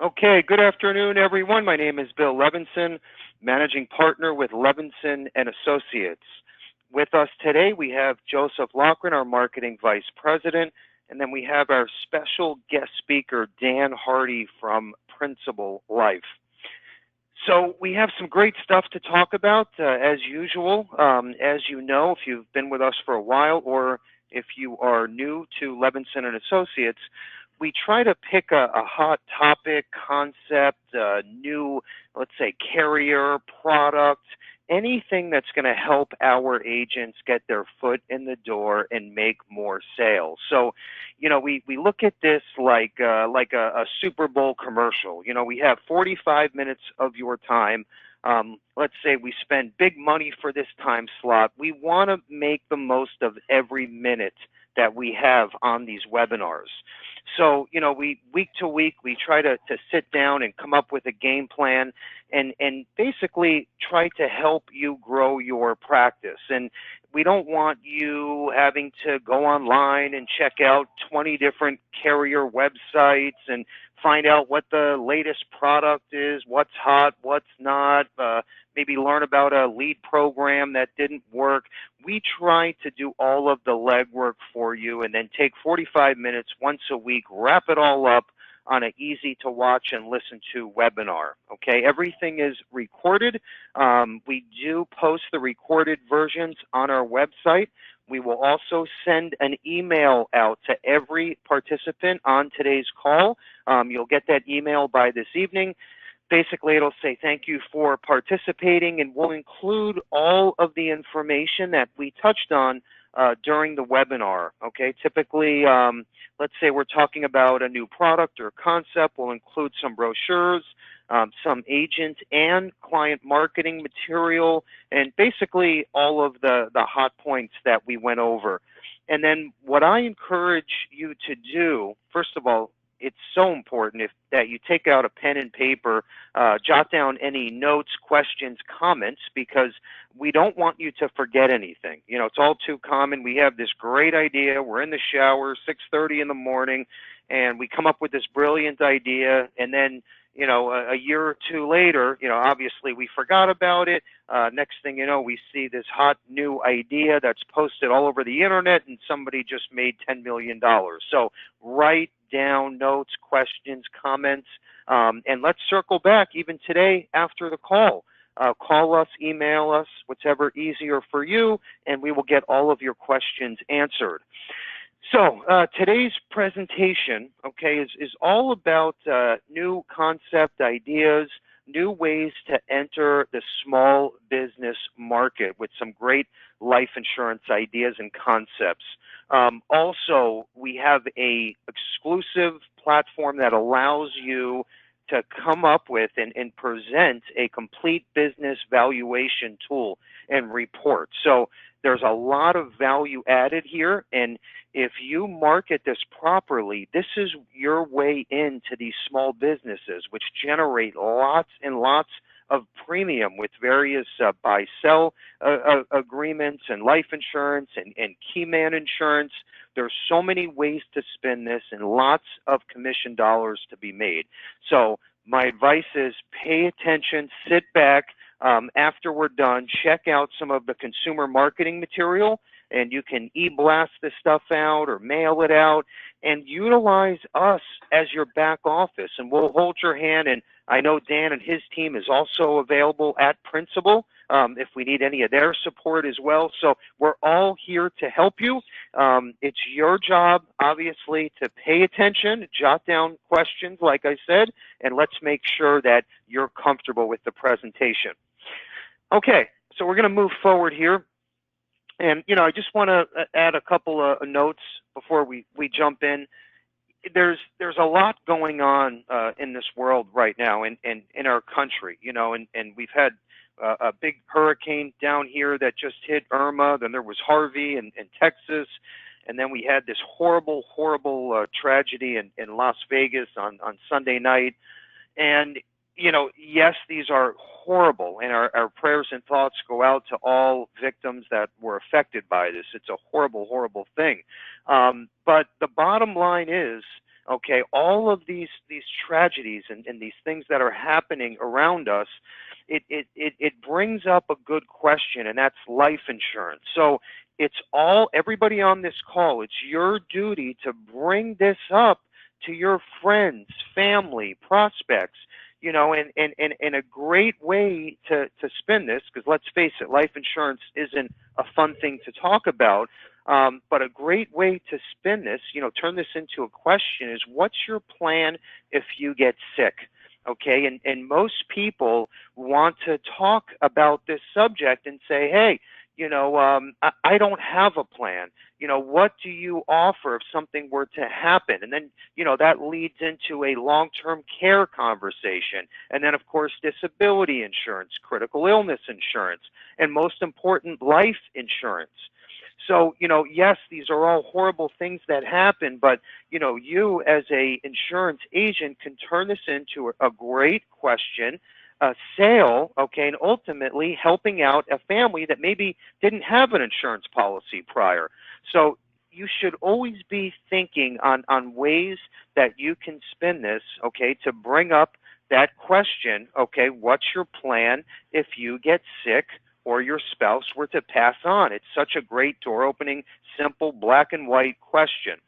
Okay, good afternoon, everyone. My name is Bill Levinson, managing partner with Levinson and Associates. With us today, we have Joseph Loughran, our marketing vice president, and then we have our special guest speaker, Dan Hardy from Principal Life. So we have some great stuff to talk about, as usual. As you know, if you've been with us for a while, or if you are new to Levinson and Associates, we try to pick a hot topic, concept, new, let's say, carrier, product, anything that's going to help our agents get their foot in the door and make more sales. So, we look at this like a Super Bowl commercial. We have 45 minutes of your time. Let's say we spend big money for this time slot. We want to make the most of every minute that we have on these webinars. So, we week to week, we try to sit down and come up with a game plan and basically try to help you grow your practice. And we don't want you having to go online and check out 20 different carrier websites and find out what the latest product is, what's hot, what's not, maybe learn about a lead program that didn't work. We try to do all of the legwork for you and then take 45 minutes once a week, wrap it all up on an easy to watch and listen to webinar. Okay, everything is recorded. We do post the recorded versions on our website. We will also send an email out to every participant on today's call. You'll get that email by this evening. Basically, it'll say thank you for participating, and we'll include all of the information that we touched on during the webinar. Okay, typically, let's say we're talking about a new product or concept. We'll include some brochures, some agent and client marketing material, and basically all of the hot points that we went over. And then what I encourage you to do, first of all, it's so important that you take out a pen and paper, jot down any notes, questions, comments, because we don't want you to forget anything. It's all too common. We have this great idea. We're in the shower, 6:30 in the morning, and we come up with this brilliant idea, and then a year or two later, obviously we forgot about it. Next thing you know, we see this hot new idea that's posted all over the internet, and somebody just made $10 million. So write down notes, questions, comments, and let's circle back even today after the call. Call us, email us, whatever easier for you, and we will get all of your questions answered. So today's presentation, okay, is all about new concept ideas, new ways to enter the small business market with some great life insurance ideas and concepts. Also, we have a exclusive platform that allows you to come up with and present a complete business valuation tool and report. So there's a lot of value added here, and if you market this properly, this is your way into these small businesses, which generate lots and lots of premium with various buy-sell agreements and life insurance and key man insurance. There's so many ways to spin this and lots of commission dollars to be made. So my advice is pay attention, sit back. After we're done, check out some of the consumer marketing material, and you can e-blast this stuff out or mail it out and utilize us as your back office, and we'll hold your hand. And I know Dan and his team is also available at Principal if we need any of their support as well. So we're all here to help you. It's your job, obviously, to pay attention, jot down questions, like I said, and let's make sure that you're comfortable with the presentation. Okay, so we're going to move forward here. And, I just want to add a couple of notes before we jump in. There's a lot going on in this world right now and in our country, and we've had a big hurricane down here that just hit Irma. Then there was Harvey in Texas. And then we had this horrible tragedy in Las Vegas on Sunday night. And, yes, these are horrible, and our prayers and thoughts go out to all victims that were affected by this. It's a horrible thing. But the bottom line is, okay, all of these tragedies and these things that are happening around us, it brings up a good question, and that's life insurance. So it's everybody on this call, it's your duty to bring this up to your friends, family, prospects, and a great way to spin this, because let's face it, life insurance isn't a fun thing to talk about, but a great way to spin this, turn this into a question is, what's your plan if you get sick? Okay, and most people want to talk about this subject and say, hey, I don't have a plan. What do you offer if something were to happen? And then, that leads into a long-term care conversation. And then, of course, disability insurance, critical illness insurance, and most important, life insurance. So, yes, these are all horrible things that happen, but, you as a insurance agent can turn this into a great question, a sale, okay, and ultimately helping out a family that maybe didn't have an insurance policy prior. So you should always be thinking on ways that you can spin this, okay, to bring up that question, okay, what's your plan if you get sick or your spouse were to pass on? It's such a great door-opening, simple, black and white question.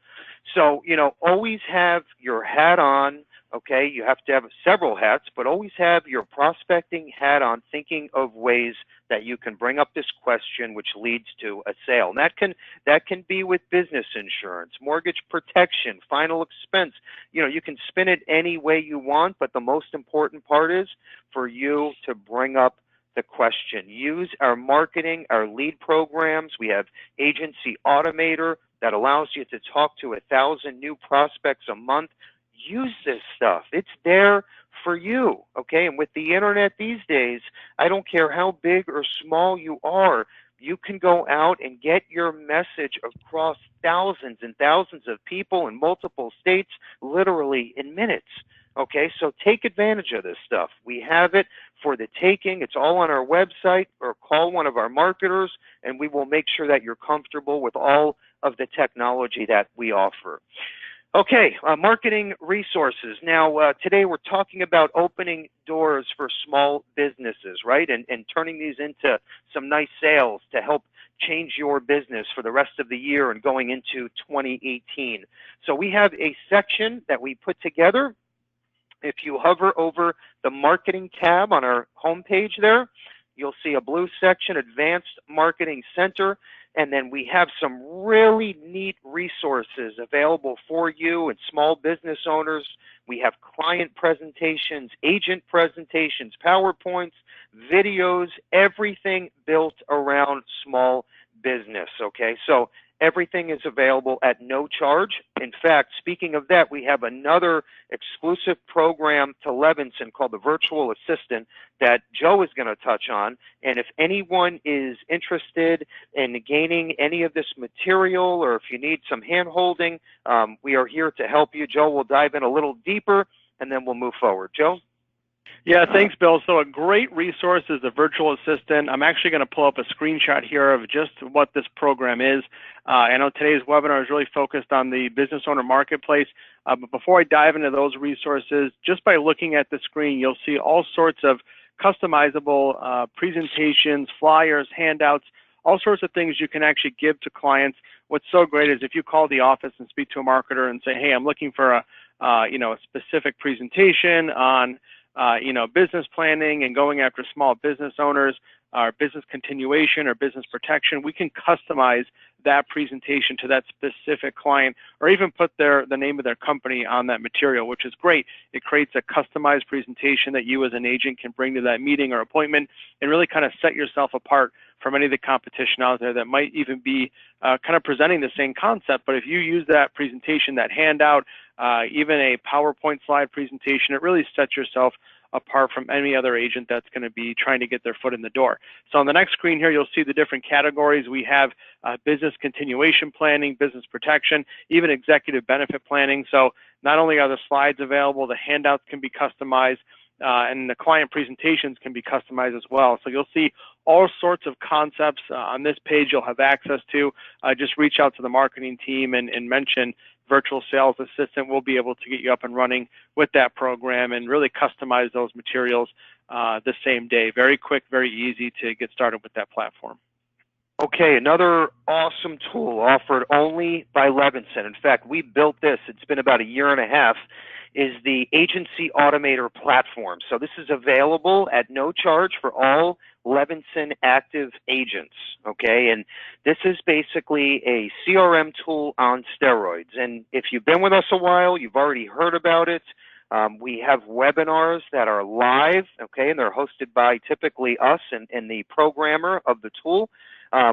So, always have your hat on, okay? You have to have several hats, but always have your prospecting hat on, thinking of ways that you can bring up this question which leads to a sale. And that can be with business insurance, mortgage protection, final expense. You can spin it any way you want, but the most important part is for you to bring up the question. Use our marketing, our lead programs. We have Agency Automator that allows you to talk to 1,000 new prospects a month. Use this stuff. It's there for you, okay? And with the internet these days, I don't care how big or small you are, you can go out and get your message across thousands and thousands of people in multiple states literally in minutes. Okay, so take advantage of this stuff. We have it for the taking. It's all on our website, or call one of our marketers, and we will make sure that you're comfortable with all of the technology that we offer. Okay, marketing resources. Now, today we're talking about opening doors for small businesses, right? And turning these into some nice sales to help change your business for the rest of the year and going into 2018. So we have a section that we put together. If you hover over the marketing tab on our homepage there, you'll see a blue section, Advanced Marketing Center, and then we have some really neat resources available for you and small business owners. We have client presentations, agent presentations, PowerPoints, videos, everything built around small business, okay? So everything is available at no charge. In fact, speaking of that, we have another exclusive program to Levinson called the Virtual Assistant that Joe is going to touch on. And if anyone is interested in gaining any of this material, or if you need some hand-holding, we are here to help you. Joe will dive in a little deeper, and then we'll move forward. Joe? Yeah, thanks, Bill. So a great resource is the Virtual Assistant. I'm actually going to pull up a screenshot here of just what this program is. I know today's webinar is really focused on the business owner marketplace, but before I dive into those resources, just by looking at the screen, you'll see all sorts of customizable presentations, flyers, handouts, all sorts of things you can actually give to clients. What's so great is if you call the office and speak to a marketer and say, hey, I'm looking for a specific presentation on business planning and going after small business owners, or business continuation or business protection, we can customize that presentation to that specific client, or even put the name of their company on that material, which is great. It creates a customized presentation that you as an agent can bring to that meeting or appointment and really kind of set yourself apart from any of the competition out there that might even be kind of presenting the same concept. But if you use that presentation, that handout, even a PowerPoint slide presentation, it really sets yourself apart from any other agent that's going to be trying to get their foot in the door. So on the next screen here, you'll see the different categories. We have business continuation planning, business protection, even executive benefit planning. So not only are the slides available, the handouts can be customized. and the client presentations can be customized as well. So you'll see all sorts of concepts on this page you'll have access to. Just reach out to the marketing team and mention Virtual Sales Assistant. We'll be able to get you up and running with that program and really customize those materials the same day. Very quick, very easy to get started with that platform. Okay, another awesome tool offered only by Levinson. In fact, we built this, it's been about a year and a half, is the Agency Automator platform. So this is available at no charge for all Levinson active agents, okay? And this is basically a CRM tool on steroids. And if you've been with us a while, you've already heard about it. We have webinars that are live, okay, and they're hosted by typically us and the programmer of the tool.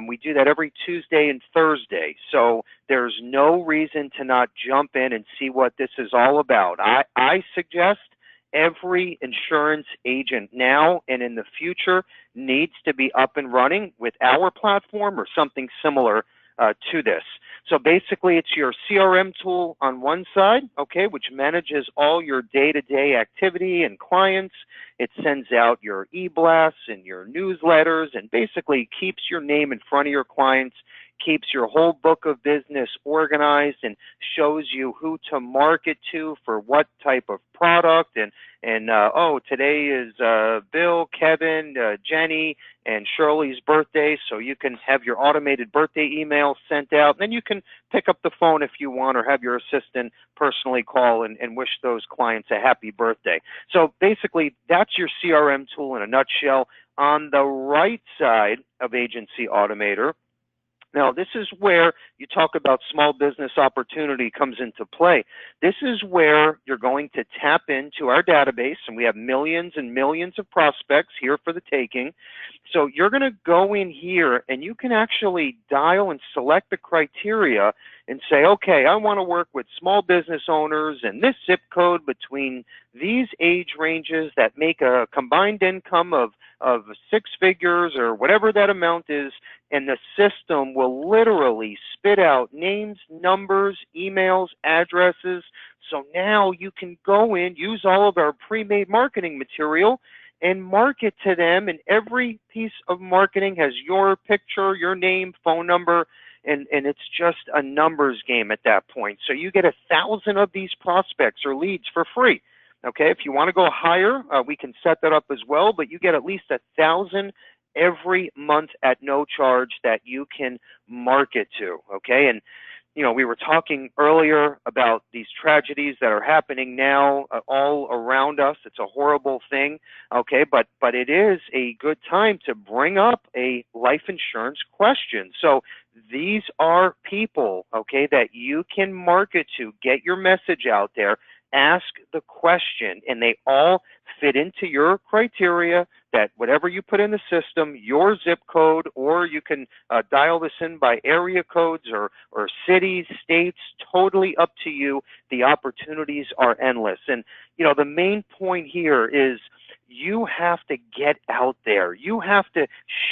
We do that every Tuesday and Thursday, so there's no reason to not jump in and see what this is all about. I suggest every insurance agent now and in the future needs to be up and running with our platform or something similar to this. So basically it's your CRM tool on one side, okay, which manages all your day-to-day activity and clients. It sends out your e-blasts and your newsletters and basically keeps your name in front of your clients, keeps your whole book of business organized and shows you who to market to for what type of product. And oh, today is Bill, Kevin, Jenny, and Shirley's birthday, so you can have your automated birthday email sent out. And then you can pick up the phone if you want or have your assistant personally call and wish those clients a happy birthday. So basically, that's your CRM tool in a nutshell. On the right side of Agency Automator, now, this is where you talk about small business opportunity comes into play. This is where you're going to tap into our database, and we have millions and millions of prospects here for the taking. So you're going to go in here, and you can actually dial and select the criteria and say, okay, I want to work with small business owners in this zip code between these age ranges that make a combined income of 6 figures or whatever that amount is, and the system will literally spit out names, numbers, emails, addresses. So now you can go in, use all of our pre-made marketing material, and market to them, and every piece of marketing has your picture, your name, phone number, and it's just a numbers game at that point. So you get 1,000 of these prospects or leads for free. Okay, if you want to go higher, we can set that up as well, but you get at least 1,000 every month at no charge that you can market to, okay? And, you know, we were talking earlier about these tragedies that are happening now all around us. It's a horrible thing, okay? But it is a good time to bring up a life insurance question. So these are people, okay, that you can market to, get your message out there, ask the question, and they all fit into your criteria that whatever you put in the system, your zip code, or you can dial this in by area codes or cities, states, totally up to you. The opportunities are endless. And, you know, the main point here is you have to get out there. You have to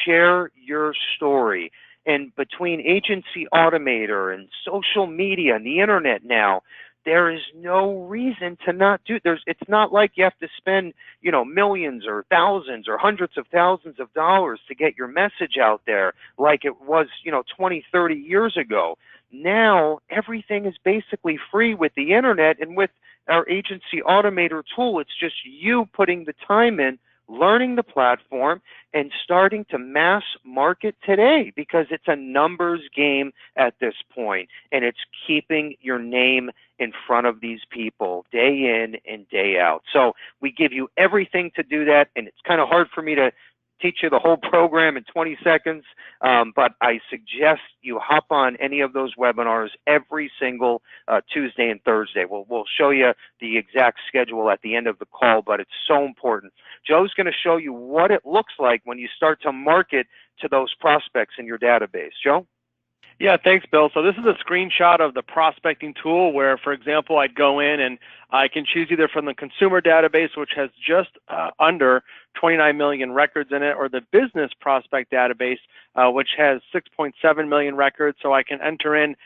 share your story. And between Agency Automator and social media and the internet now, there is no reason to not do. It's not like you have to spend, you know, millions or thousands or hundreds of thousands of dollars to get your message out there like it was, you know, 20, 30 years ago. Now, everything is basically free with the internet, and with our Agency Automator tool, it's just you putting the time in, learning the platform, and starting to mass market today, because it's a numbers game at this point, and it's keeping your name in front of these people day in and day out. So we give you everything to do that, and it's kind of hard for me to teach you the whole program in 20 seconds, but I suggest you hop on any of those webinars every single Tuesday and Thursday. We'll show you the exact schedule at the end of the call, but it's so important. Joe's going to show you what it looks like when you start to market to those prospects in your database. Joe? Yeah, thanks, Bill. So this is a screenshot of the prospecting tool where, for example, I'd go in and I can choose either from the consumer database, which has just under 29 million records in it, or the business prospect database, which has 6.7 million records. So I can enter in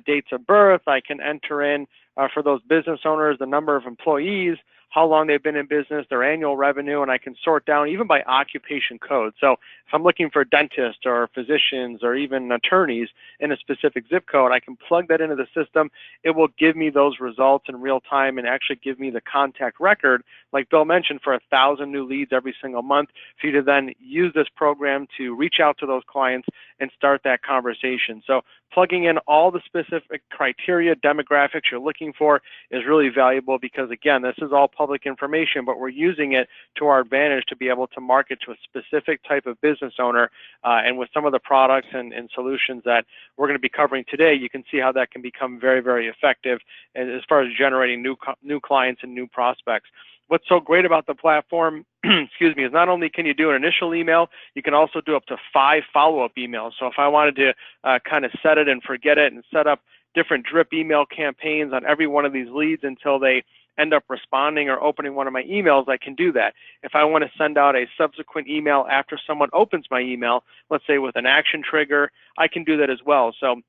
dates of birth. I can enter in, for those business owners, the number of employees, how long they've been in business, their annual revenue, and I can sort down even by occupation code. So if I'm looking for dentists or physicians or even attorneys in a specific zip code, I can plug that into the system. It will give me those results in real time and actually give me the contact record, like Bill mentioned, for 1,000 new leads every single month, for you to then use this program to reach out to those clients and start that conversation. So plugging in all the specific criteria, demographics you're looking for is really valuable, because again, this is all public information, but we're using it to our advantage to be able to market to a specific type of business owner. And with some of the products and solutions that we're going to be covering today, you can see how that can become very, very effective as far as generating new clients and new prospects. What's so great about the platform, excuse me, is not only can you do an initial email, you can also do up to 5 follow-up emails. So if I wanted to kind of set it and forget it and set up different drip email campaigns on every one of these leads until they end up responding or opening one of my emails, I can do that. If I want to send out a subsequent email after someone opens my email, let's say with an action trigger, I can do that as well. So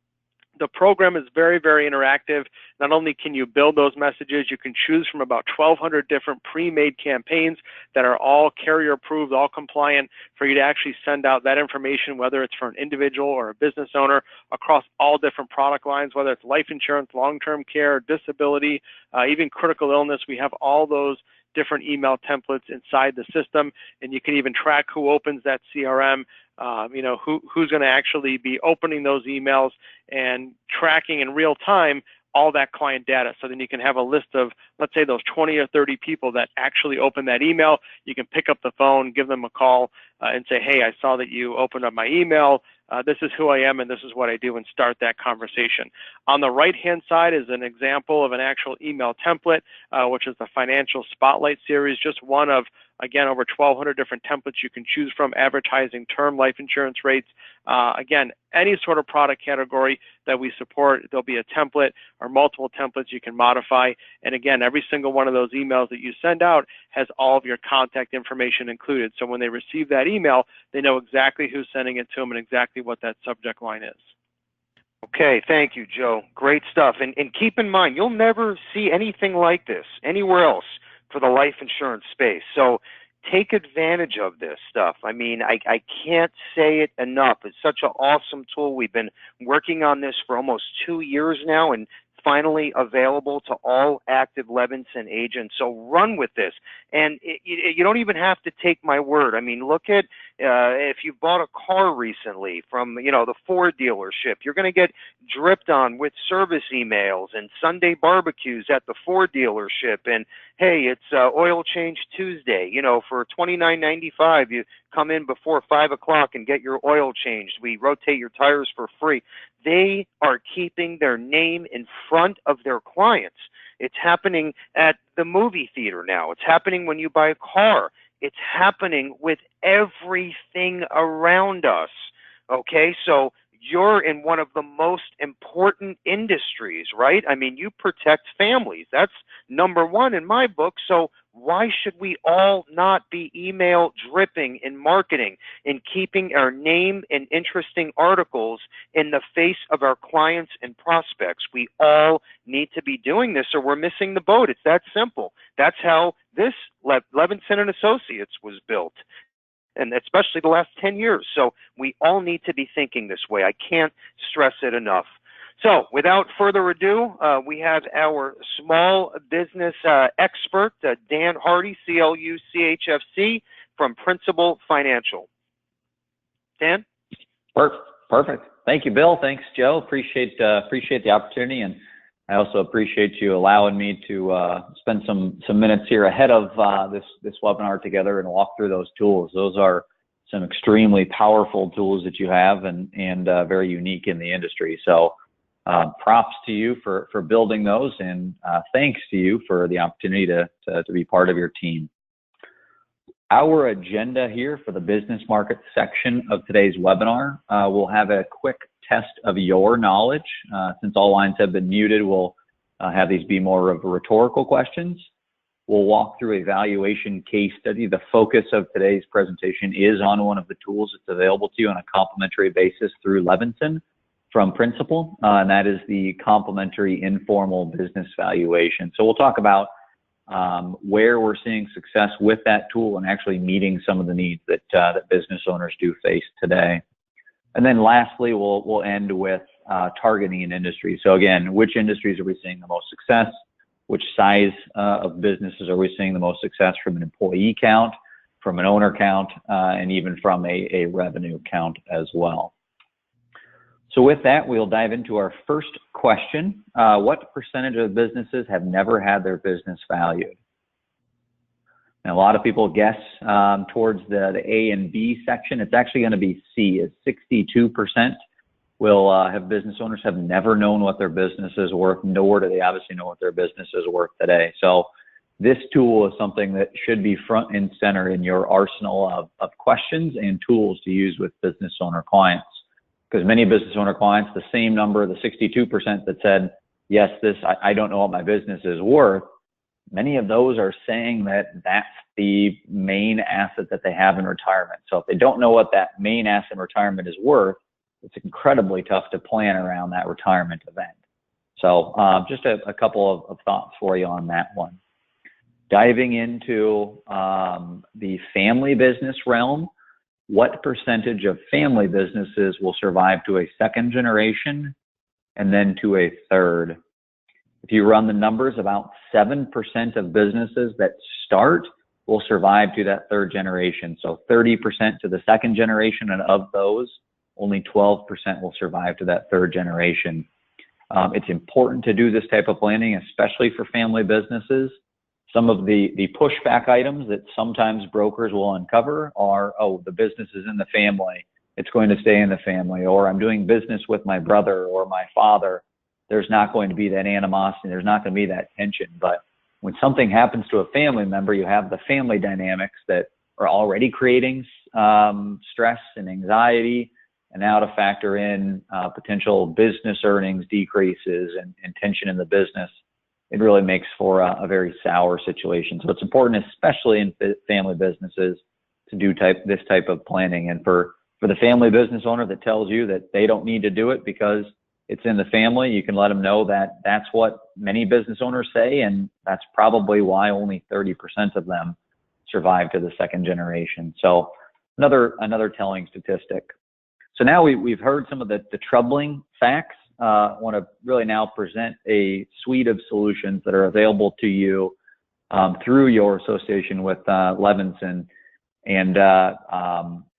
the program is very, very interactive. Not only can you build those messages, you can choose from about 1,200 different pre-made campaigns that are all carrier approved, all compliant, for you to actually send out that information, whether it's for an individual or a business owner, across all different product lines, whether it's life insurance, long-term care, disability, even critical illness. We have all those different email templates inside the system, and you can even track who opens that CRM, who's going to actually be opening those emails, and tracking in real time all that client data. So then you can have a list of, let's say, those 20 or 30 people that actually open that email. You can pick up the phone, give them a call, and say, hey, I saw that you opened up my email. This is who I am and this is what I do, and start that conversation. On the right-hand side is an example of an actual email template, which is the Financial Spotlight series, just one of, again, over 1,200 different templates you can choose from, advertising, term life insurance rates. Again, any sort of product category that we support, there'll be a template or multiple templates you can modify. And again, every single one of those emails that you send out has all of your contact information included. So when they receive that email, they know exactly who's sending it to them and exactly what that subject line is. Okay, thank you, Joe. Great stuff. And keep in mind, you'll never see anything like this anywhere else for the life insurance space. So take advantage of this stuff. I mean, I can't say it enough. It's such an awesome tool. We've been working on this for almost 2 years now, and finally available to all active Levinson agents. So run with this. And you don't even have to take my word. I mean, look at if you bought a car recently from, the Ford dealership, you're going to get dripped on with service emails and Sunday barbecues at the Ford dealership. And hey, it's oil change Tuesday. For $29.95, you come in before 5 o'clock and get your oil changed. We rotate your tires for free. They are keeping their name in front of their clients. It's happening at the movie theater now. It's happening when you buy a car. It's happening with everything around us. Okay, so you're in one of the most important industries, right? I mean, you protect families. That's number one in my book. So why should we all not be email dripping in marketing and keeping our name in interesting articles in the face of our clients and prospects? We all need to be doing this, or we're missing the boat. It's that simple. That's how this Levinson & Associates was built, and especially the last 10 years. So we all need to be thinking this way. I can't stress it enough. So without further ado, we have our small business expert, Dan Hardy, CLU-CHFC from Principal Financial. Dan? Perfect. Thank you, Bill. Thanks, Joe. Appreciate the opportunity, and I also appreciate you allowing me to spend some minutes here ahead of this webinar together and walk through those tools. Those are some extremely powerful tools that you have, and very unique in the industry. So props to you for building those, and thanks to you for the opportunity to be part of your team. Our agenda here for the business market section of today's webinar, we'll have a quick test of your knowledge. Since all lines have been muted, we'll have these be more of rhetorical questions. We'll walk through a valuation case study. The focus of today's presentation is on one of the tools that's available to you on a complimentary basis through Levinson from Principal, and that is the complimentary informal business valuation. So we'll talk about where we're seeing success with that tool and actually meeting some of the needs that that business owners do face today. And then lastly, we'll end with targeting an industry. So again, which industries are we seeing the most success? Which size of businesses are we seeing the most success from an employee count, from an owner count, and even from a revenue count as well. So with that, we'll dive into our first question. What percentage of businesses have never had their business valued? And a lot of people guess towards the A and B section. It's actually going to be C. It's 62% will have business owners have never known what their business is worth, nor do they obviously know what their business is worth today. So this tool is something that should be front and center in your arsenal of questions and tools to use with business owner clients. Because many business owner clients, the same number, the 62% that said, yes, I don't know what my business is worth, many of those are saying that that's the main asset that they have in retirement. So if they don't know what that main asset in retirement is worth, it's incredibly tough to plan around that retirement event. So just a couple of thoughts for you on that one. Diving into the family business realm, what percentage of family businesses will survive to a second generation and then to a third? If you run the numbers, about 7% of businesses that start will survive to that third generation. So 30% to the second generation, and of those, only 12% will survive to that third generation. It's important to do this type of planning, especially for family businesses. Some of the pushback items that sometimes brokers will uncover are, oh, the business is in the family, it's going to stay in the family, or I'm doing business with my brother or my father. There's not going to be that animosity, there's not going to be that tension. But when something happens to a family member, you have the family dynamics that are already creating stress and anxiety, and now to factor in potential business earnings decreases and tension in the business, it really makes for a very sour situation. So it's important, especially in family businesses, to do this type of planning. And for the family business owner that tells you that they don't need to do it because it's in the family, you can let them know that that's what many business owners say, and that's probably why only 30% of them survive to the second generation. So another telling statistic. So now we've heard some of the troubling facts. I want to really now present a suite of solutions that are available to you through your association with Levinson and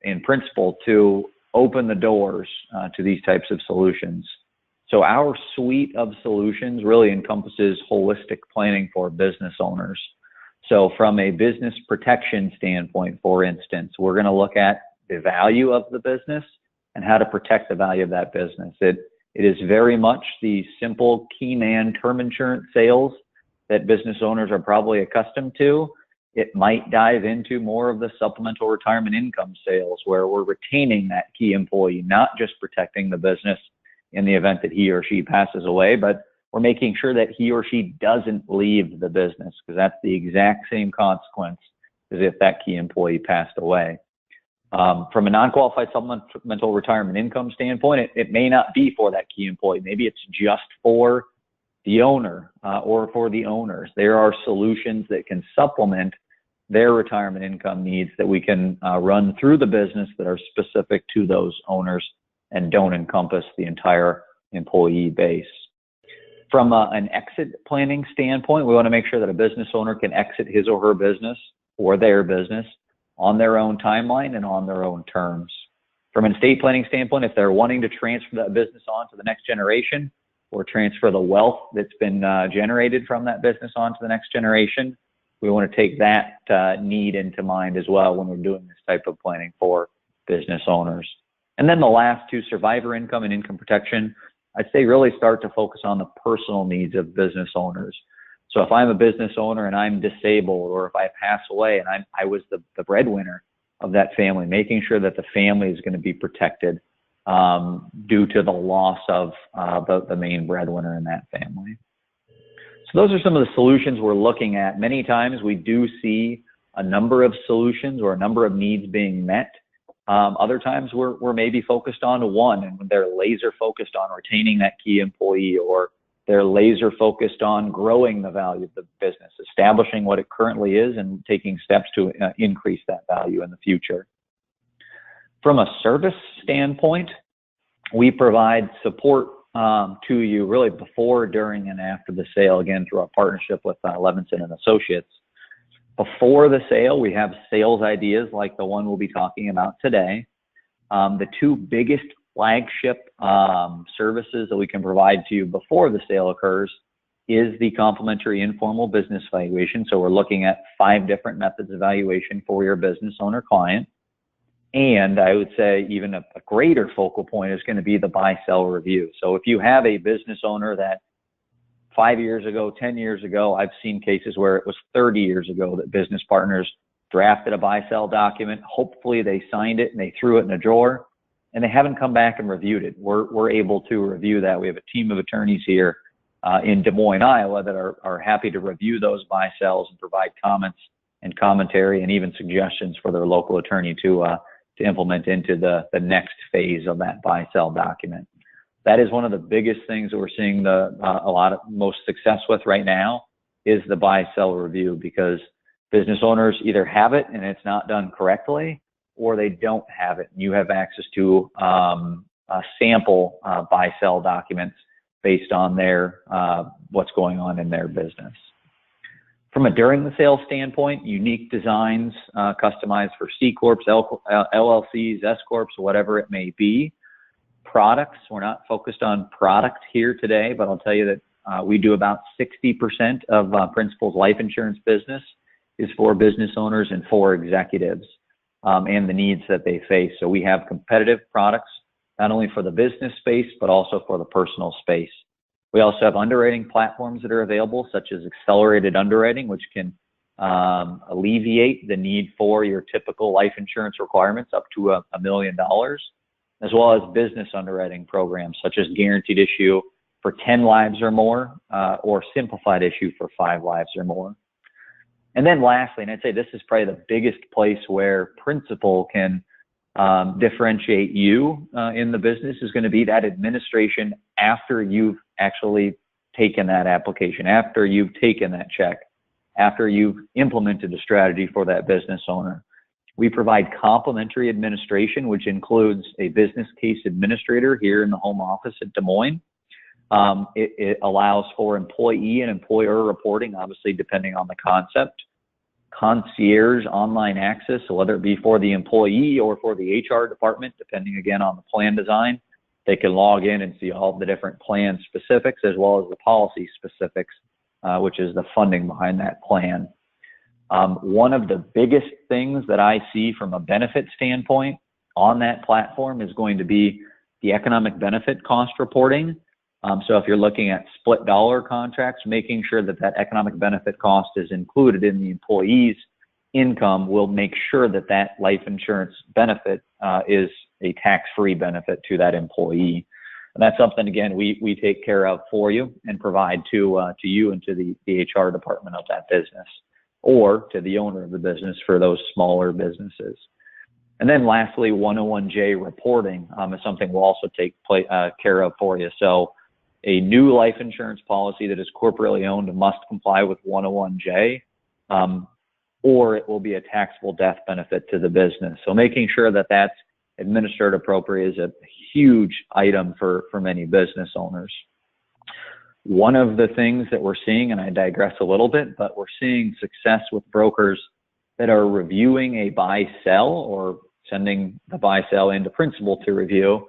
in Principal to open the doors to these types of solutions. So our suite of solutions really encompasses holistic planning for business owners. So from a business protection standpoint, for instance, we're going to look at the value of the business and how to protect the value of that business. It is very much the simple key man term insurance sales that business owners are probably accustomed to. It might dive into more of the supplemental retirement income sales where we're retaining that key employee, not just protecting the business in the event that he or she passes away, but we're making sure that he or she doesn't leave the business, because that's the exact same consequence as if that key employee passed away. From a non-qualified supplemental retirement income standpoint, it may not be for that key employee. Maybe it's just for the owner or for the owners. There are solutions that can supplement their retirement income needs that we can run through the business that are specific to those owners and don't encompass the entire employee base. From an exit planning standpoint, we want to make sure that a business owner can exit his or her business or their business on their own timeline and on their own terms. From an estate planning standpoint, if they're wanting to transfer that business on to the next generation or transfer the wealth that's been generated from that business on to the next generation, we want to take that need into mind as well when we're doing this type of planning for business owners. And then the last two, survivor income and income protection, I'd say really start to focus on the personal needs of business owners. So if I'm a business owner and I'm disabled, or if I pass away and I was the breadwinner of that family, making sure that the family is going to be protected due to the loss of the main breadwinner in that family. So So those are some of the solutions we're looking at. Many times we do see a number of solutions or a number of needs being met. Other times we're maybe focused on one, and they're laser focused on retaining that key employee, or they're laser focused on growing the value of the business, establishing what it currently is and taking steps to increase that value in the future. From a service standpoint, we provide support to you really before, during, and after the sale, again, through our partnership with Levinson and Associates. Before the sale, we have sales ideas like the one we'll be talking about today. The two biggest flagship services that we can provide to you before the sale occurs is the complimentary informal business valuation. So we're looking at 5 different methods of valuation for your business owner client. And I would say even a greater focal point is going to be the buy-sell review. So if you have a business owner that 5 years ago, 10 years ago, I've seen cases where it was 30 years ago that business partners drafted a buy-sell document. Hopefully they signed it and they threw it in a drawer, and they haven't come back and reviewed it. We're able to review that. We have a team of attorneys here in Des Moines, Iowa that are happy to review those buy-sells and provide comments and commentary and even suggestions for their local attorney to implement into the next phase of that buy-sell document. That is one of the biggest things that we're seeing most success with right now is the buy-sell review, because business owners either have it and it's not done correctly, or they don't have it. You have access to sample buy-sell documents based on their what's going on in their business. From a during the sale standpoint, unique designs customized for C Corps, LLCs, S Corps, whatever it may be. Products, we're not focused on product here today, but I'll tell you that we do about 60% of Principal's life insurance business is for business owners and for executives and the needs that they face. So we have competitive products, not only for the business space, but also for the personal space. We also have underwriting platforms that are available, such as accelerated underwriting, which can alleviate the need for your typical life insurance requirements up to $1 million, as well as business underwriting programs, such as guaranteed issue for 10 lives or more, or simplified issue for 5 lives or more. And then lastly, and I'd say this is probably the biggest place where Principal can differentiate you in the business, is going to be that administration after you've actually taken that application, after you've taken that check, after you've implemented a strategy for that business owner. We provide complimentary administration, which includes a business case administrator here in the home office at Des Moines. It allows for employee and employer reporting, obviously depending on the concept. Concierge online access, so whether it be for the employee or for the HR department, depending again on the plan design, they can log in and see all the different plan specifics as well as the policy specifics, which is the funding behind that plan. One of the biggest things that I see from a benefit standpoint on that platform is going to be the economic benefit cost reporting. So if you're looking at split dollar contracts, making sure that that economic benefit cost is included in the employee's income will make sure that that life insurance benefit is a tax-free benefit to that employee. And that's something, again, we take care of for you and provide to you and to the HR department of that business, or to the owner of the business for those smaller businesses. And then lastly, 101J reporting is something we'll also take care of for you. So a new life insurance policy that is corporately owned must comply with 101J, or it will be a taxable death benefit to the business. So making sure that that's administered appropriately is a huge item for many business owners. One of the things that we're seeing, and I digress a little bit, but we're seeing success with brokers that are reviewing a buy-sell or sending the buy-sell into Principal to review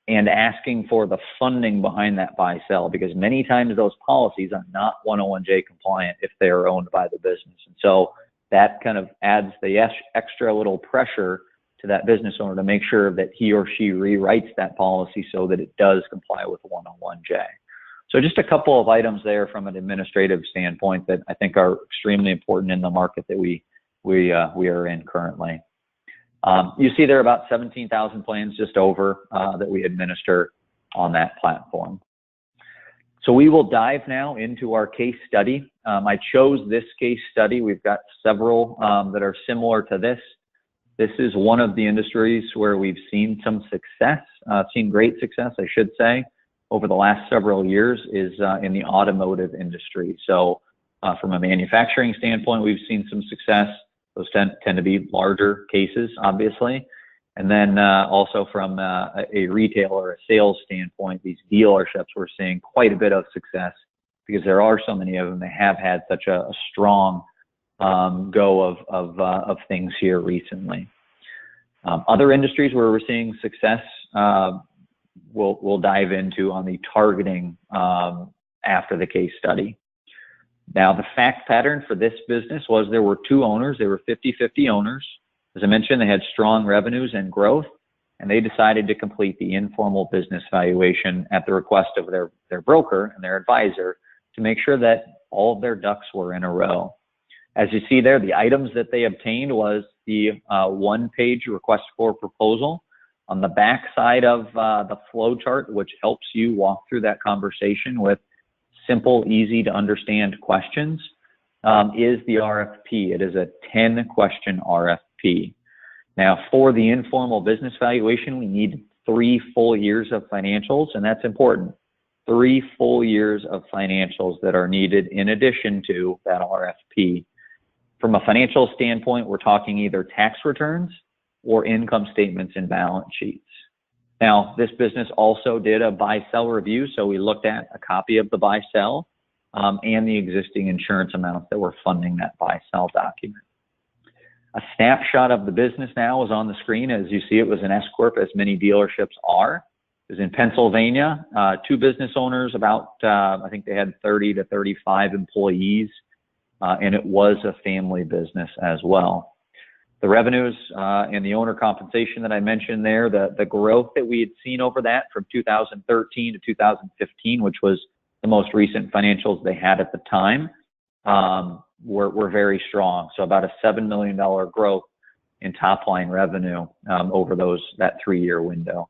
and asking for the funding behind that buy-sell, because many times those policies are not 101J compliant if they are owned by the business. And so that kind of adds the extra little pressure to that business owner to make sure that he or she rewrites that policy so that it does comply with 101J. So just a couple of items there from an administrative standpoint that I think are extremely important in the market that we are in currently. You see there are about 17,000 plans just over that we administer on that platform. So we will dive now into our case study. I chose this case study. We've got several that are similar to this. This is one of the industries where we've seen some success, seen great success, I should say, over the last several years is in the automotive industry. So from a manufacturing standpoint, we've seen some success. Those tend to be larger cases, obviously. And then also from a retail or a sales standpoint, these dealerships, we're seeing quite a bit of success because there are so many of them. They have had such a strong go of things here recently. Other industries where we're seeing success, we'll dive into on the targeting after the case study. Now, the fact pattern for this business was there were two owners. They were 50-50 owners. As I mentioned, they had strong revenues and growth, and they decided to complete the informal business valuation at the request of their broker and their advisor to make sure that all of their ducks were in a row. As you see there, the items that they obtained was the one-page request for proposal. On the back side of the flow chart, which helps you walk through that conversation with simple, easy to understand questions, is the RFP. It is a 10-question RFP. Now, for the informal business valuation, we need 3 full years of financials, and that's important. 3 full years of financials that are needed in addition to that RFP. From a financial standpoint, we're talking either tax returns or income statements and balance sheets. Now, this business also did a buy-sell review, so we looked at a copy of the buy-sell and the existing insurance amounts that were funding that buy-sell document. A snapshot of the business now is on the screen. As you see, it was an S-Corp, as many dealerships are. It was in Pennsylvania. 2 business owners, about, I think they had 30 to 35 employees, and it was a family business as well. The revenues and the owner compensation that I mentioned there, the growth that we had seen over that from 2013 to 2015, which was the most recent financials they had at the time, were very strong. So about a $7 million growth in top line revenue over that 3-year window.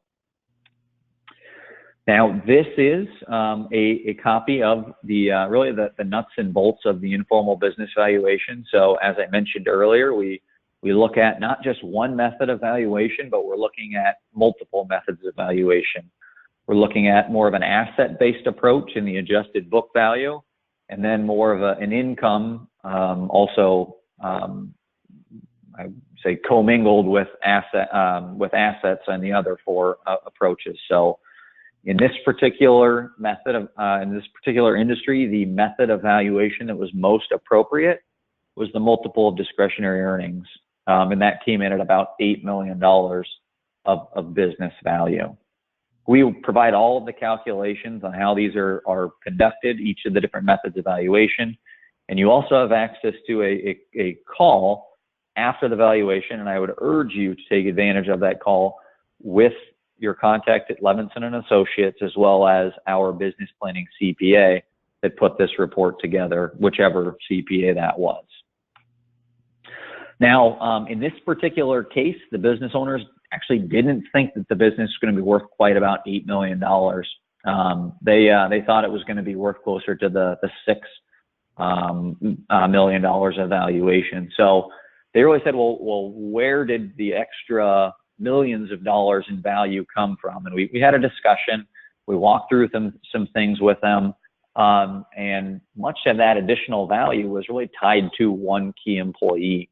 Now, this is a copy of the really the nuts and bolts of the informal business valuation. So as I mentioned earlier, we look at not just one method of valuation, but we're looking at multiple methods of valuation. We're looking at more of an asset-based approach in the adjusted book value, and then more of an income, also I say commingled with assets on the other 4 approaches. So in this particular method in this particular industry, the method of valuation that was most appropriate was the multiple of discretionary earnings. And that came in at about $8 million of business value. We provide all of the calculations on how these are conducted, each of the different methods of valuation. And you also have access to a call after the valuation, and I would urge you to take advantage of that call with your contact at Levinson & Associates, as well as our business planning CPA that put this report together, whichever CPA that was. Now, in this particular case, the business owners actually didn't think that the business was going to be worth quite about $8 million. They thought it was going to be worth closer to the $6 million of valuation. So they really said, well, where did the extra millions of dollars in value come from? And we had a discussion. We walked through some things with them. And much of that additional value was really tied to one key employee.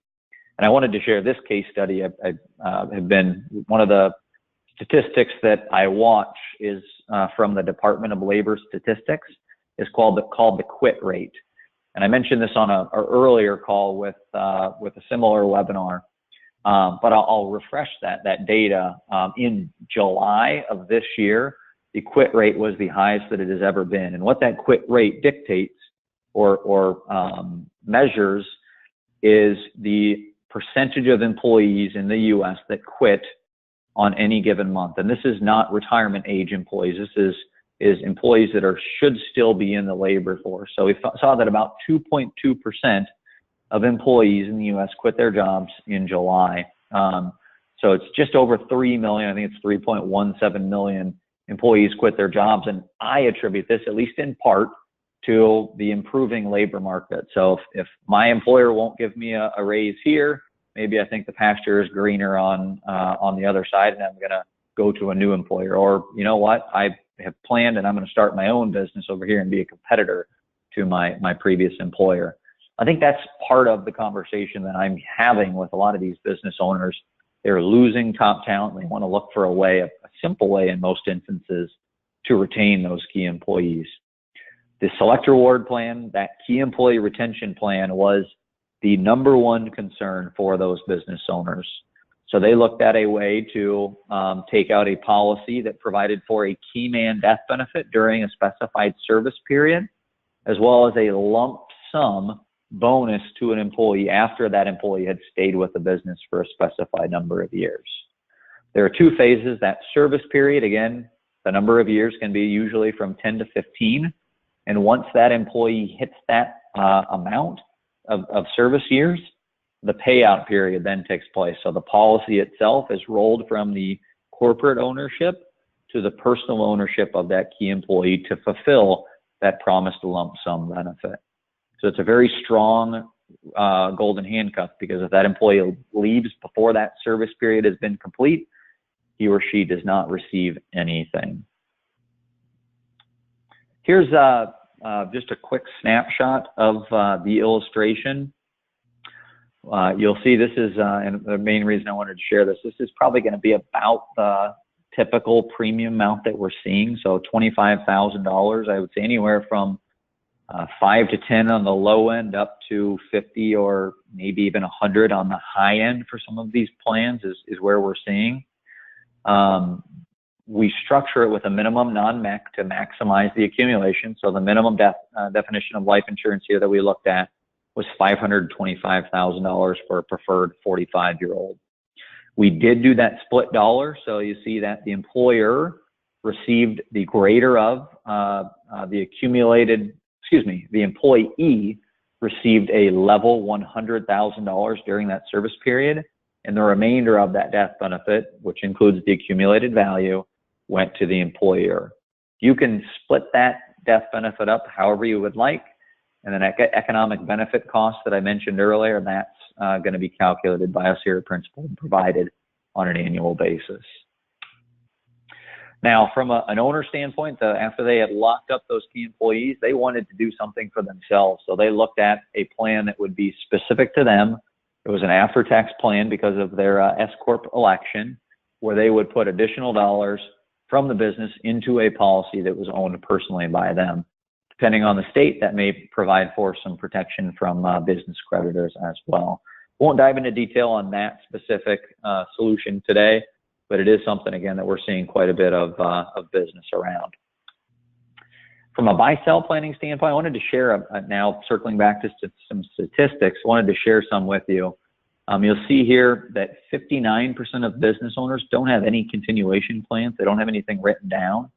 And I wanted to share this case study. I have been, one of the statistics that I watch is from the Department of Labor Statistics. It's called the quit rate. And I mentioned this on our earlier call with a similar webinar. But I'll refresh that data. In July of this year, the quit rate was the highest that it has ever been. And what that quit rate dictates or measures is the percentage of employees in the U.S. that quit on any given month. And this is not retirement age employees. This is employees that should still be in the labor force. So we saw that about 2.2% of employees in the U.S. quit their jobs in July. So it's just over 3 million. I think it's 3.17 million employees quit their jobs. And I attribute this, at least in part, to the improving labor market. So if my employer won't give me a raise here, maybe I think the pasture is greener on the other side, and I'm going to go to a new employer. Or, you know what, I have planned and I'm going to start my own business over here and be a competitor to my previous employer. I think that's part of the conversation that I'm having with a lot of these business owners. They're losing top talent. They want to look for a simple way in most instances to retain those key employees. The Select Reward plan, that key employee retention plan, was the number one concern for those business owners. So they looked at a way to take out a policy that provided for a key man death benefit during a specified service period, as well as a lump sum bonus to an employee after that employee had stayed with the business for a specified number of years. There are two phases. That service period, again, the number of years can be usually from 10 to 15. And once that employee hits that amount of service years, the payout period then takes place. So the policy itself is rolled from the corporate ownership to the personal ownership of that key employee to fulfill that promised lump sum benefit. So it's a very strong golden handcuff, because if that employee leaves before that service period has been complete, he or she does not receive anything. Here's just a quick snapshot of the illustration. You'll see this is, and the main reason I wanted to share this is probably going to be about the typical premium amount that we're seeing. So $25,000, I would say anywhere from 5 to 10 on the low end, up to 50 or maybe even 100 on the high end for some of these plans is where we're seeing. We structure it with a minimum non-MEC to maximize the accumulation. So the minimum definition of life insurance here that we looked at was $525,000 for a preferred 45-year-old. We did do that split dollar, so you see that the employer received the greater of the employee received a level $100,000 during that service period, and the remainder of that death benefit, which includes the accumulated value, went to the employer. You can split that death benefit up however you would like, and then economic benefit costs that I mentioned earlier, that's going to be calculated by us here at Principal and provided on an annual basis. Now, from an owner standpoint, after they had locked up those key employees, they wanted to do something for themselves. So they looked at a plan that would be specific to them. It was an after-tax plan because of their S-Corp election, where they would put additional dollars from the business into a policy that was owned personally by them. Depending on the state, that may provide for some protection from business creditors as well. Won't dive into detail on that specific solution today, but it is something, again, that we're seeing quite a bit of business around. From a buy-sell planning standpoint, I wanted to share, now circling back to some statistics, I wanted to share some with you. You'll see here that 59% of business owners don't have any continuation plans. They don't have anything written down.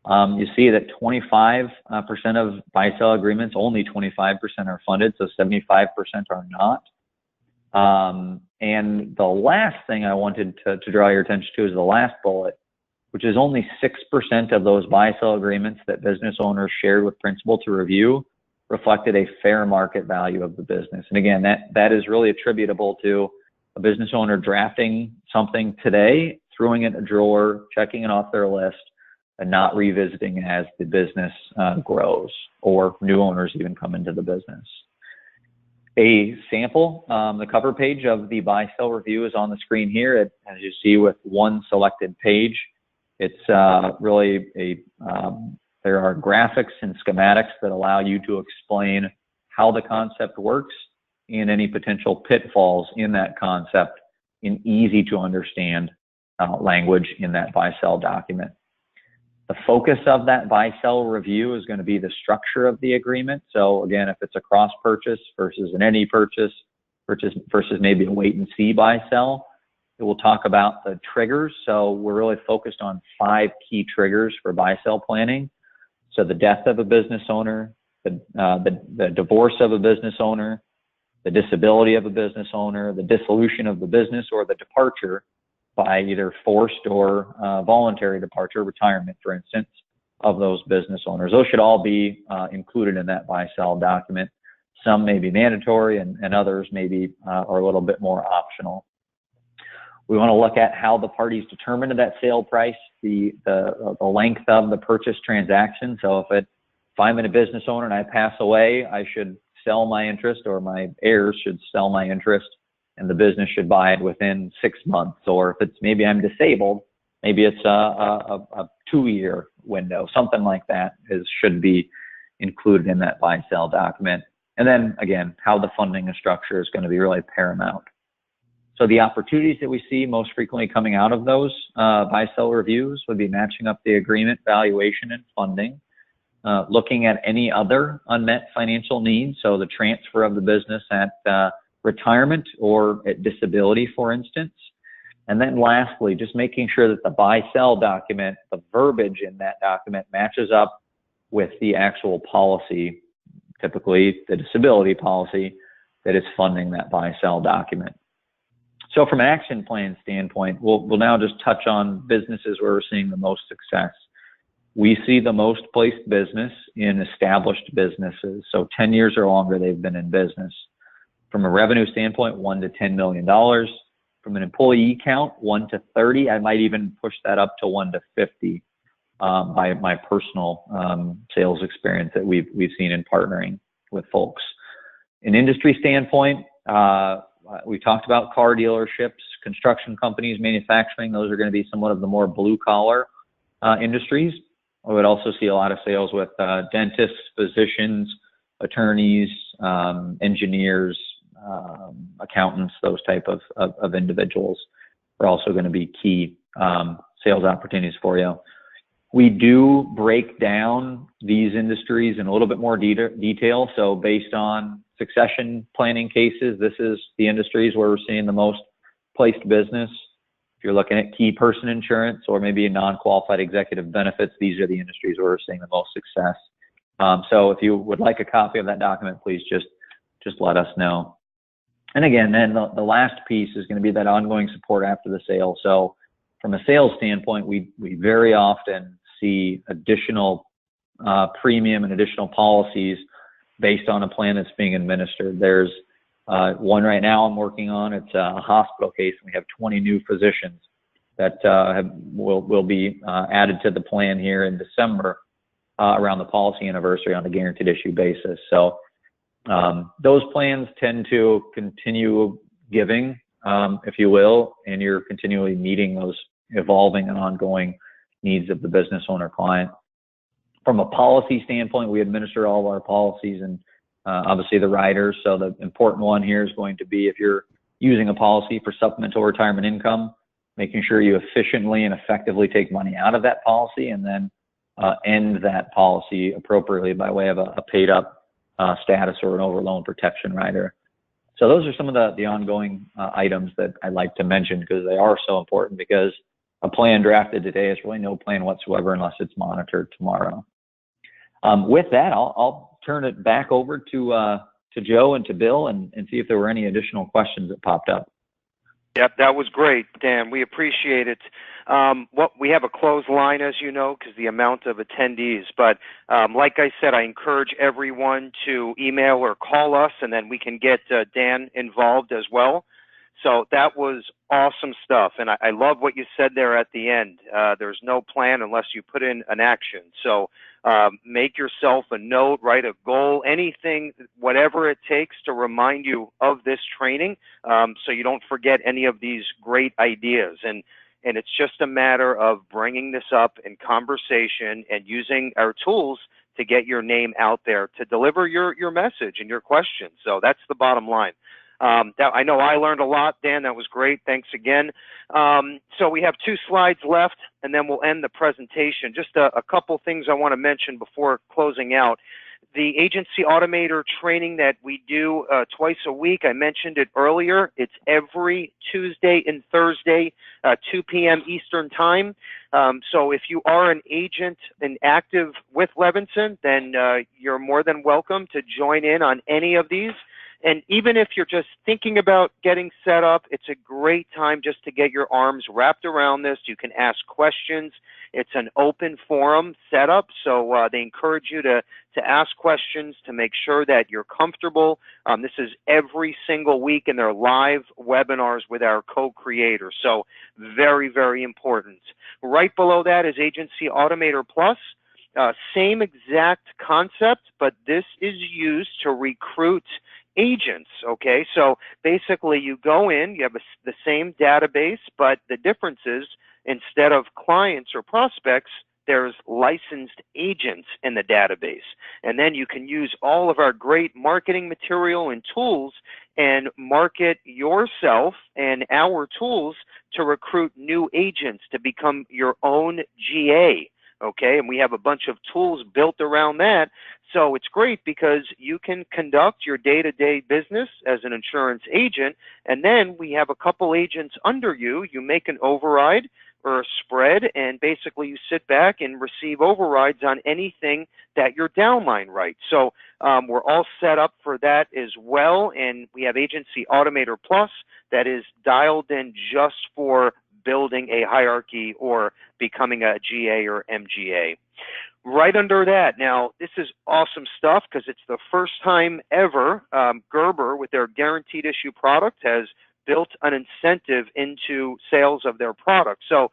You see that 25% of buy-sell agreements, only 25% are funded, so 75% are not. And the last thing I wanted to draw your attention to is the last bullet, which is only 6% of those buy-sell agreements that business owners shared with Principal to review reflected a fair market value of the business. And again, that is really attributable to a business owner drafting something today, throwing it in a drawer, checking it off their list, and not revisiting as the business grows or new owners even come into the business. A sample, the cover page of the buy-sell review is on the screen here. As you see, with one selected page, it's really there are graphics and schematics that allow you to explain how the concept works and any potential pitfalls in that concept in easy to understand language in that buy-sell document. The focus of that buy-sell review is going to be the structure of the agreement. So again, if it's a cross purchase versus an any purchase versus maybe a wait and see buy-sell, it will talk about the triggers. So we're really focused on 5 key triggers for buy-sell planning. So the death of a business owner, the divorce of a business owner, the disability of a business owner, the dissolution of the business, or the departure by either forced or voluntary departure, retirement, for instance, of those business owners. Those should all be included in that buy-sell document. Some may be mandatory and others maybe are a little bit more optional. We want to look at how the parties determined that sale price, the length of the purchase transaction. So if I'm a business owner and I pass away, I should sell my interest, or my heirs should sell my interest, and the business should buy it within 6 months. Or if it's maybe I'm disabled, maybe it's a 2-year window, something like that should be included in that buy-sell document. And then again, how the funding structure is going to be really paramount. So the opportunities that we see most frequently coming out of those buy-sell reviews would be matching up the agreement, valuation, and funding, looking at any other unmet financial needs, so the transfer of the business at retirement or at disability, for instance. And then lastly, just making sure that the buy-sell document, the verbiage in that document, matches up with the actual policy, typically the disability policy that is funding that buy-sell document. So from an action plan standpoint, we'll now just touch on businesses where we're seeing the most success. We see the most placed business in established businesses. So 10 years or longer they've been in business. From a revenue standpoint, $1 to $10 million. From an employee count, 1 to 30. I might even push that up to 1 to 50 by my personal sales experience that we've seen in partnering with folks. In industry standpoint, we talked about car dealerships, construction companies, manufacturing. Those are going to be somewhat of the more blue-collar industries. I would also see a lot of sales with dentists, physicians, attorneys, engineers, accountants. Those type of individuals are also going to be key sales opportunities for you. We do break down these industries in a little bit more detail. So based on succession planning cases, this is the industries where we're seeing the most placed business. If you're looking at key person insurance or maybe non-qualified executive benefits, these are the industries where we're seeing the most success. So if you would like a copy of that document, please just let us know. And again, then the last piece is going to be that ongoing support after the sale. So from a sales standpoint, we very often see additional premium and additional policies based on a plan that's being administered. There's one right now I'm working on. It's a hospital case, and we have 20 new physicians that will be added to the plan here in December around the policy anniversary on a guaranteed issue basis. So those plans tend to continue giving, if you will, and you're continually meeting those evolving and ongoing needs of the business owner client. From a policy standpoint, we administer all of our policies and obviously the riders. So the important one here is going to be if you're using a policy for supplemental retirement income, making sure you efficiently and effectively take money out of that policy and then end that policy appropriately by way of a paid up status or an overloan protection rider. So those are some of the ongoing items that I'd like to mention because they are so important, because a plan drafted today is really no plan whatsoever unless it's monitored tomorrow. With that, I'll turn it back over to Joe and to Bill and see if there were any additional questions that popped up. Yep, that was great, Dan. We appreciate it. We have a closed line, as you know, because the amount of attendees. But like I said, I encourage everyone to email or call us, and then we can get Dan involved as well. So that was awesome stuff. And I love what you said there at the end. There's no plan unless you put in an action. So make yourself a note, write a goal, anything, whatever it takes to remind you of this training so you don't forget any of these great ideas. And it's just a matter of bringing this up in conversation and using our tools to get your name out there, to deliver your message and your questions. So that's the bottom line. I know I learned a lot, Dan. That was great. Thanks again. So we have 2 slides left, and then we'll end the presentation. Just a couple things I want to mention before closing out. The agency automator training that we do twice a week, I mentioned it earlier. It's every Tuesday and Thursday, 2 p.m. Eastern Time. So if you are an agent and active with Levinson, then you're more than welcome to join in on any of these. And even if you're just thinking about getting set up, it's a great time just to get your arms wrapped around this. You can ask questions. It's an open forum setup, so they encourage you to ask questions to make sure that you're comfortable. This is every single week in their live webinars with our co-creators, so very, very important. Right below that is Agency Automator Plus. Same exact concept, but this is used to recruit agents, okay? So basically you go in, you have the same database, but the difference is instead of clients or prospects, there's licensed agents in the database. And then you can use all of our great marketing material and tools and market yourself and our tools to recruit new agents to become your own GA. Okay, and we have a bunch of tools built around that. So it's great because you can conduct your day-to-day business as an insurance agent, and then we have a couple agents under you. You make an override or a spread, and basically you sit back and receive overrides on anything that your downline writes. So we're all set up for that as well, and we have Agency Automator Plus that is dialed in just for building a hierarchy or becoming a GA or MGA. Right under that, now this is awesome stuff because it's the first time ever Gerber with their guaranteed issue product has built an incentive into sales of their product. So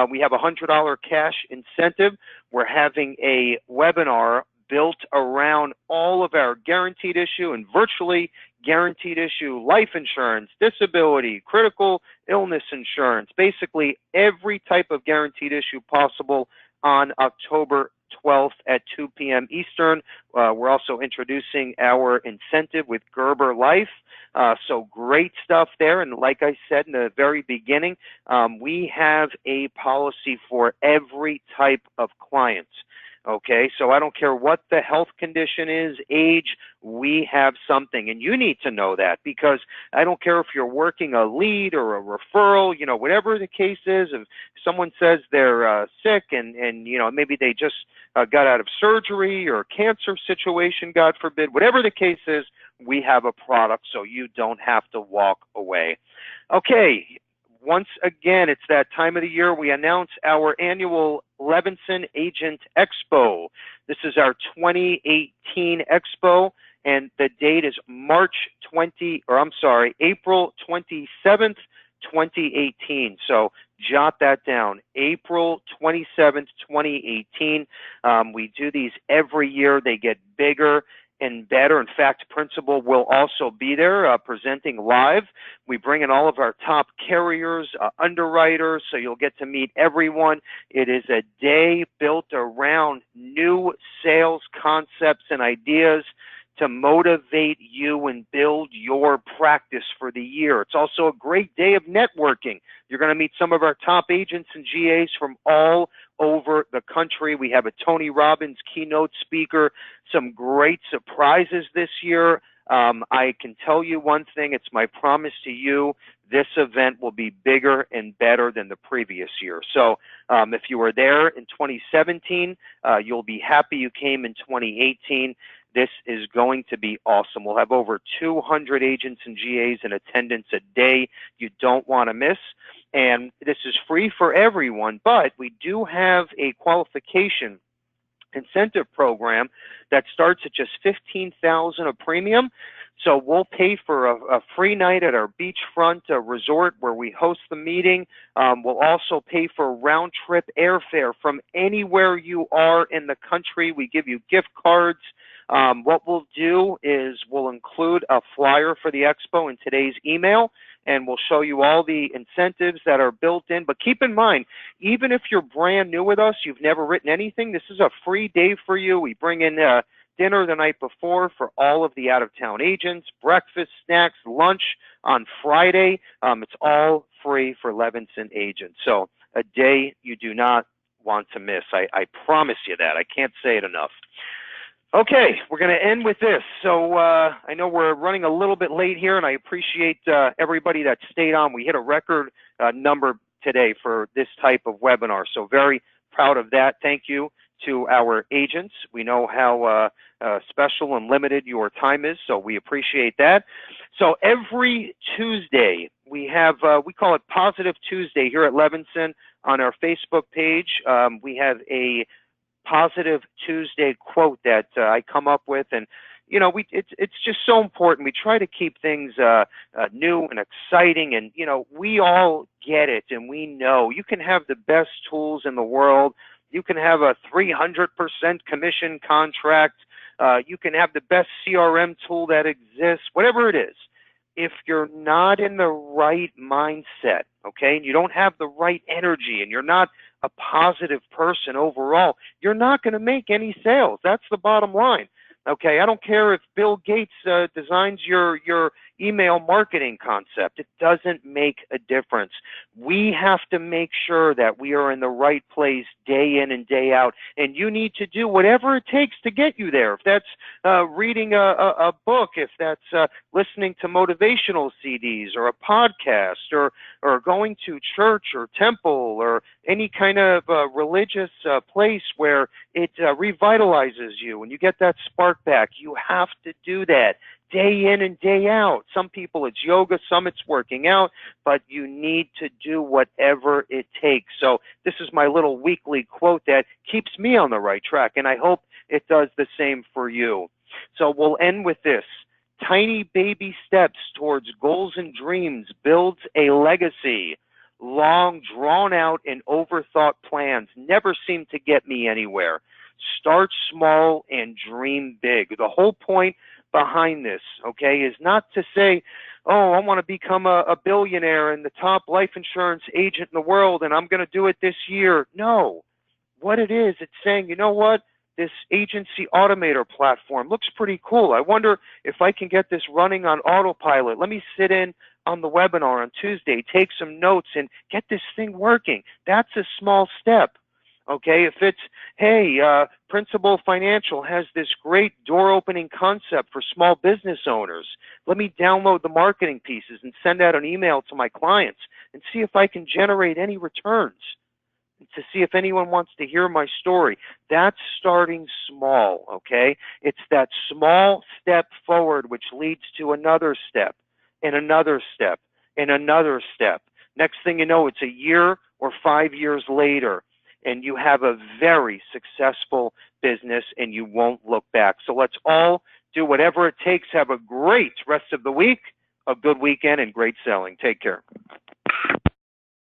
we have a $100 cash incentive. We're having a webinar built around all of our guaranteed issue and virtually guaranteed issue life insurance, disability, critical illness insurance, basically every type of guaranteed issue possible on October 12th at 2 p.m. Eastern. We're also introducing our incentive with Gerber Life. So great stuff there. And like I said in the very beginning, we have a policy for every type of client. Okay, so I don't care what the health condition is, age, we have something. And you need to know that because I don't care if you're working a lead or a referral, you know, whatever the case is, if someone says they're sick and you know, maybe they just got out of surgery or cancer situation, God forbid, whatever the case is, we have a product so you don't have to walk away. Okay. Once again, it's that time of the year we announce our annual Levinson Agent Expo. This is our 2018 Expo, and the date is April 27th, 2018. So jot that down, April 27th, 2018. We do these every year. They get bigger and better. In fact, Principal will also be there presenting live. We bring in all of our top carriers, underwriters, so you'll get to meet everyone. It is a day built around new sales concepts and ideas to motivate you and build your practice for the year. It's also a great day of networking. You're going to meet some of our top agents and GAs from all over the country. We have a Tony Robbins keynote speaker, some great surprises this year. I can tell you one thing, it's my promise to you, this event will be bigger and better than the previous year. So if you were there in 2017, you'll be happy you came in 2018. This is going to be awesome. We'll have over 200 agents and GAs in attendance a day you don't want to miss. And this is free for everyone, but we do have a qualification incentive program that starts at just $15,000 a premium. So we'll pay for a free night at our beachfront resort where we host the meeting. We'll also pay for round trip airfare from anywhere you are in the country. We give you gift cards. What we'll do is we'll include a flyer for the expo in today's email, and we'll show you all the incentives that are built in. But keep in mind, even if you're brand new with us, you've never written anything, this is a free day for you. We bring in dinner the night before for all of the out-of-town agents, breakfast, snacks, lunch on Friday. It's all free for Levinson agents. So a day you do not want to miss. I promise you that. I can't say it enough. Okay, we're going to end with this. So I know we're running a little bit late here, and I appreciate everybody that stayed on. We hit a record number today for this type of webinar, so very proud of that. Thank you to our agents. We know how special and limited your time is, so we appreciate that. So every Tuesday, we have, we call it Positive Tuesday here at Levinson on our Facebook page. We have a Positive Tuesday quote that I come up with, and you know, it's just so important. We try to keep things new and exciting, and you know, we all get it, and we know you can have the best tools in the world. You can have a 300% commission contract. You can have the best CRM tool that exists, whatever it is. If you're not in the right mindset, okay, and you don't have the right energy, and you're not a positive person overall, you're not going to make any sales. That's the bottom line. Okay, I don't care if Bill Gates designs your email marketing concept. It doesn't make a difference. We have to make sure that we are in the right place day in and day out, and you need to do whatever it takes to get you there. If that's reading a book, if that's listening to motivational CDs or a podcast, or going to church or temple or any kind of religious place where it revitalizes you and you get that spark back, you have to do that day in and day out. Some people it's yoga, some it's working out, but you need to do whatever it takes. So this is my little weekly quote that keeps me on the right track, and I hope it does the same for you. So we'll end with this. Tiny baby steps towards goals and dreams builds a legacy. Long, drawn-out, and overthought plans never seem to get me anywhere. Start small and dream big. The whole point behind this, okay, is not to say, oh, I want to become a billionaire and the top life insurance agent in the world, and I'm going to do it this year. No. What it is, it's saying, you know what? This agency automator platform looks pretty cool. I wonder if I can get this running on autopilot. Let me sit in on the webinar on Tuesday, take some notes, and get this thing working. That's a small step. Okay, if it's, hey, Principal Financial has this great door-opening concept for small business owners. Let me download the marketing pieces and send out an email to my clients and see if I can generate any returns, to see if anyone wants to hear my story. That's starting small, okay? It's that small step forward which leads to another step and another step and another step. Next thing you know, it's a year or 5 years later, and you have a very successful business and you won't look back. So let's all do whatever it takes. Have a great rest of the week, a good weekend, and great selling. Take care.